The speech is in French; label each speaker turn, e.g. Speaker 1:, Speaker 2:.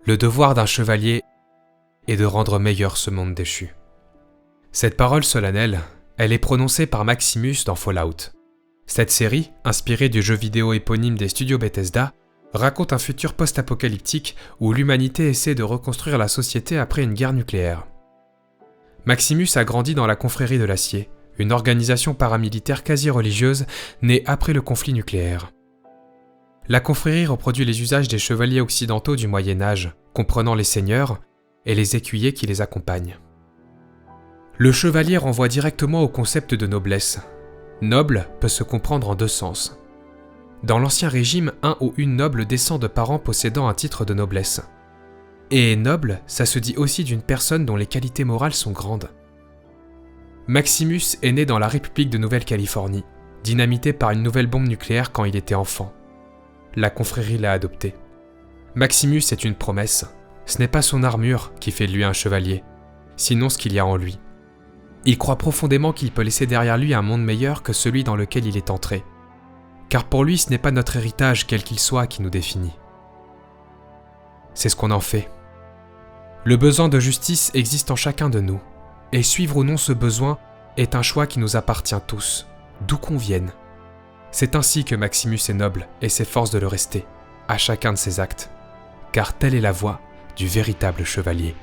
Speaker 1: Le devoir d'un chevalier est de rendre meilleur ce monde déchu. Cette parole solennelle, elle est prononcée par Maximus dans Fallout. Cette série, inspirée du jeu vidéo éponyme des studios Bethesda, raconte un futur post-apocalyptique où l'humanité essaie de reconstruire la société après une guerre nucléaire. Maximus a grandi dans la Confrérie de l'Acier, une organisation paramilitaire quasi-religieuse née après le conflit nucléaire. La confrérie reproduit les usages des chevaliers occidentaux du Moyen-Âge, comprenant les seigneurs et les écuyers qui les accompagnent. Le chevalier renvoie directement au concept de noblesse. Noble peut se comprendre en deux sens. Dans l'Ancien Régime, un ou une noble descend de parents possédant un titre de noblesse. Et noble, ça se dit aussi d'une personne dont les qualités morales sont grandes. Maximus est né dans la République de Nouvelle-Californie, dynamité par une nouvelle bombe nucléaire quand il était enfant. La confrérie l'a adopté. Maximus est une promesse. Ce n'est pas son armure qui fait de lui un chevalier, sinon ce qu'il y a en lui. Il croit profondément qu'il peut laisser derrière lui un monde meilleur que celui dans lequel il est entré. Car pour lui, ce n'est pas notre héritage, quel qu'il soit, qui nous définit. C'est ce qu'on en fait. Le besoin de justice existe en chacun de nous, et suivre ou non ce besoin est un choix qui nous appartient tous, d'où qu'on vienne. C'est ainsi que Maximus est noble et s'efforce de le rester, à chacun de ses actes, car telle est la voie du véritable chevalier.